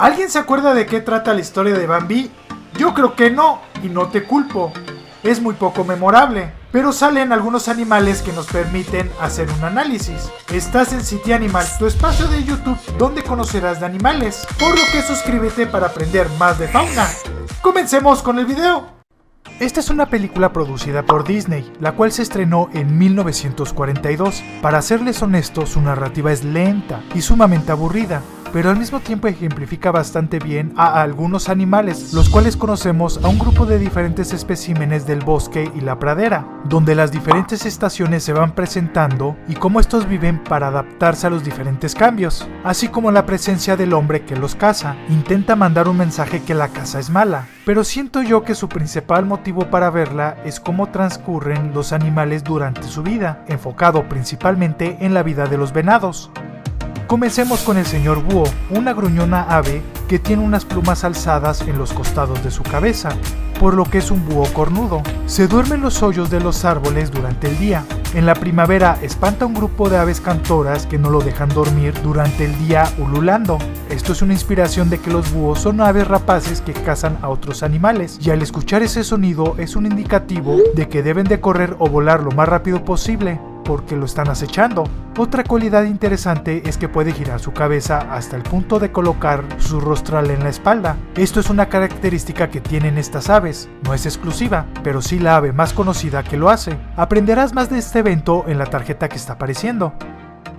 ¿Alguien se acuerda de qué trata la historia de Bambi? Yo creo que no, y no te culpo. Es muy poco memorable, pero salen algunos animales que nos permiten hacer un análisis. Estás en City Animal, tu espacio de YouTube donde conocerás de animales, por lo que suscríbete para aprender más de fauna. Comencemos con el video. Esta es una película producida por Disney, la cual se estrenó en 1942. Para serles honestos, su narrativa es lenta y sumamente aburrida, pero al mismo tiempo ejemplifica bastante bien a algunos animales, los cuales conocemos a un grupo de diferentes especímenes del bosque y la pradera, donde las diferentes estaciones se van presentando y cómo estos viven para adaptarse a los diferentes cambios, así como la presencia del hombre que los caza. Intenta mandar un mensaje que la caza es mala, pero siento yo que su principal motivo para verla es cómo transcurren los animales durante su vida, enfocado principalmente en la vida de los venados. Comencemos con el señor búho, una gruñona ave que tiene unas plumas alzadas en los costados de su cabeza, por lo que es un búho cornudo. Se duerme en los hoyos de los árboles durante el día. En la primavera espanta a un grupo de aves cantoras que no lo dejan dormir durante el día ululando. Esto es una inspiración de que los búhos son aves rapaces que cazan a otros animales, y al escuchar ese sonido es un indicativo de que deben de correr o volar lo más rápido posible, porque lo están acechando. Otra cualidad interesante es que puede girar su cabeza hasta el punto de colocar su rostral en la espalda. Esto es una característica que tienen estas aves, no es exclusiva, pero sí la ave más conocida que lo hace. Aprenderás más de este evento en la tarjeta que está apareciendo.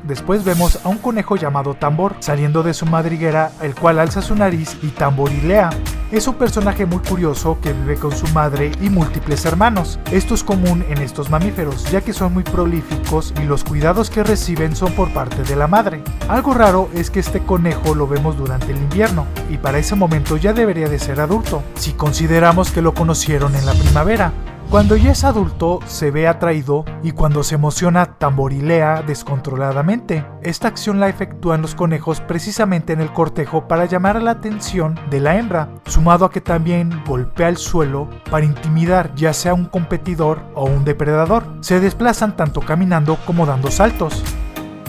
Después vemos a un conejo llamado Tambor saliendo de su madriguera, el cual alza su nariz y tamborilea. Es un personaje muy curioso que vive con su madre y múltiples hermanos. Esto es común en estos mamíferos, ya que son muy prolíficos y los cuidados que reciben son por parte de la madre. Algo raro es que este conejo lo vemos durante el invierno, y para ese momento ya debería de ser adulto, si consideramos que lo conocieron en la primavera. Cuando ya es adulto, se ve atraído y cuando se emociona, tamborilea descontroladamente. Esta acción la efectúan los conejos precisamente en el cortejo para llamar la atención de la hembra, sumado a que también golpea el suelo para intimidar ya sea un competidor o un depredador. Se desplazan tanto caminando como dando saltos.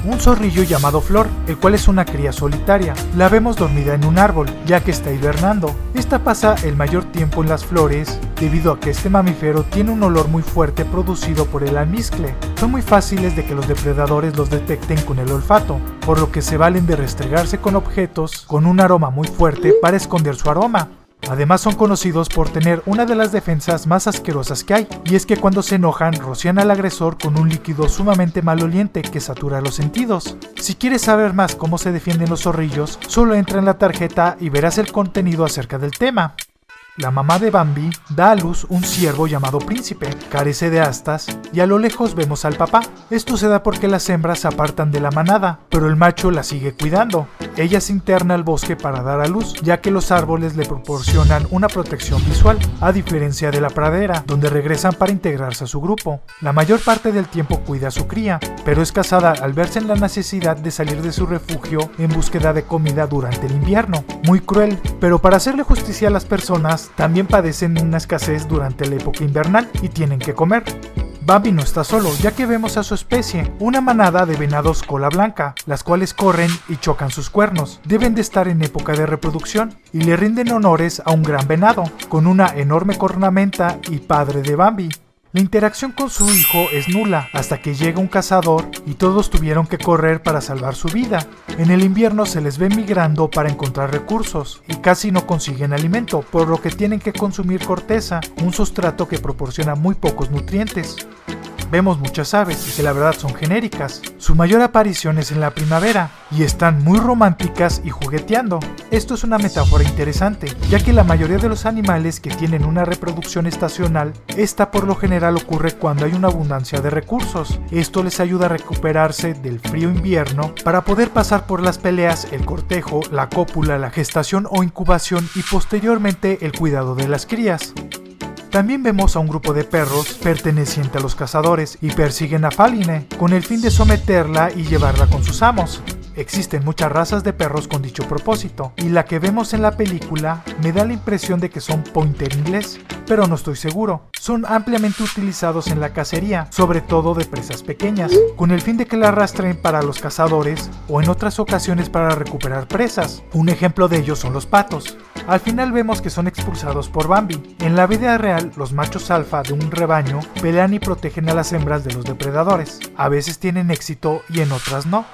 Un zorrillo llamado Flor, el cual es una cría solitaria. La vemos dormida en un árbol, ya que está hibernando. Esta pasa el mayor tiempo en las flores, debido a que este mamífero tiene un olor muy fuerte producido por el almizcle. Son muy fáciles de que los depredadores los detecten con el olfato, por lo que se valen de restregarse con objetos con un aroma muy fuerte para esconder su aroma. Además son conocidos por tener una de las defensas más asquerosas que hay, y es que cuando se enojan rocian al agresor con un líquido sumamente maloliente que satura los sentidos. Si quieres saber más cómo se defienden los zorrillos, solo entra en la tarjeta y verás el contenido acerca del tema. La mamá de Bambi da a luz un ciervo llamado Príncipe, carece de astas y a lo lejos vemos al papá. Esto se da porque las hembras se apartan de la manada, pero el macho la sigue cuidando. Ella se interna al bosque para dar a luz, ya que los árboles le proporcionan una protección visual, a diferencia de la pradera, donde regresan para integrarse a su grupo. La mayor parte del tiempo cuida a su cría, pero es cazada al verse en la necesidad de salir de su refugio en búsqueda de comida durante el invierno. Muy cruel, pero para hacerle justicia a las personas, también padecen una escasez durante la época invernal y tienen que comer. Bambi no está solo, ya que vemos a su especie, una manada de venados cola blanca, las cuales corren y chocan sus cuernos. Deben de estar en época de reproducción y le rinden honores a un gran venado, con una enorme cornamenta y padre de Bambi. La interacción con su hijo es nula, hasta que llega un cazador y todos tuvieron que correr para salvar su vida. En el invierno se les ve migrando para encontrar recursos y casi no consiguen alimento, por lo que tienen que consumir corteza, un sustrato que proporciona muy pocos nutrientes. Vemos muchas aves que la verdad son genéricas. Su mayor aparición es en la primavera y están muy románticas y jugueteando. Esto es una metáfora interesante, ya que la mayoría de los animales que tienen una reproducción estacional, esta por lo general ocurre cuando hay una abundancia de recursos. Esto les ayuda a recuperarse del frío invierno para poder pasar por las peleas, el cortejo, la cópula, la gestación o incubación y posteriormente el cuidado de las crías. También vemos a un grupo de perros perteneciente a los cazadores y persiguen a Faline con el fin de someterla y llevarla con sus amos. Existen muchas razas de perros con dicho propósito, y la que vemos en la película me da la impresión de que son pointer inglés, pero no estoy seguro. Son ampliamente utilizados en la cacería, sobre todo de presas pequeñas, con el fin de que la arrastren para los cazadores o en otras ocasiones para recuperar presas. Un ejemplo de ello son los patos. Al final vemos que son expulsados por Bambi. En la vida real, los machos alfa de un rebaño pelean y protegen a las hembras de los depredadores. A veces tienen éxito y en otras no.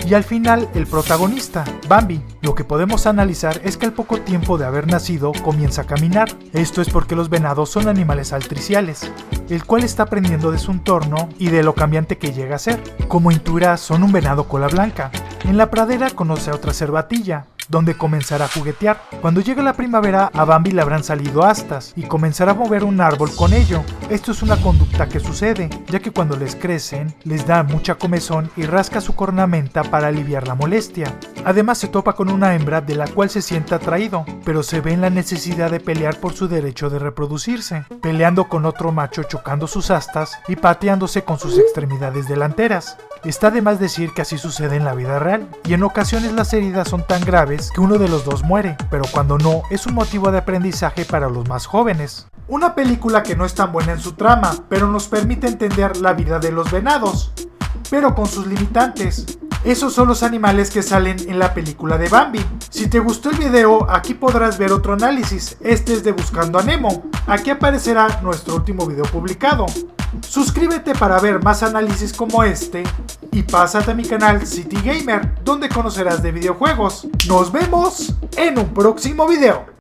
Y al final, el protagonista, Bambi. Lo que podemos analizar es que al poco tiempo de haber nacido comienza a caminar. Esto es porque los venados son animales altriciales, el cual está aprendiendo de su entorno y de lo cambiante que llega a ser. Como intuirás, son un venado cola blanca. En la pradera conoce a otra cervatilla, donde comenzará a juguetear. Cuando llega la primavera, a Bambi le habrán salido astas y comenzará a mover un árbol con ello. Esto es una conducta que sucede, ya que cuando les crecen, les da mucha comezón y rasca su cornamenta para aliviar la molestia. Además se topa con una hembra de la cual se siente atraído, pero se ve en la necesidad de pelear por su derecho de reproducirse, peleando con otro macho chocando sus astas y pateándose con sus extremidades delanteras. Está de más decir que así sucede en la vida real, y en ocasiones las heridas son tan graves que uno de los dos muere, pero cuando no, es un motivo de aprendizaje para los más jóvenes. Una película que no es tan buena en su trama, pero nos permite entender la vida de los venados, pero con sus limitantes. Esos son los animales que salen en la película de Bambi. Si te gustó el video, aquí podrás ver otro análisis. Este es de Buscando a Nemo. Aquí aparecerá nuestro último video publicado. Suscríbete para ver más análisis como este y pásate a mi canal City Gamer, donde conocerás de videojuegos. Nos vemos en un próximo video.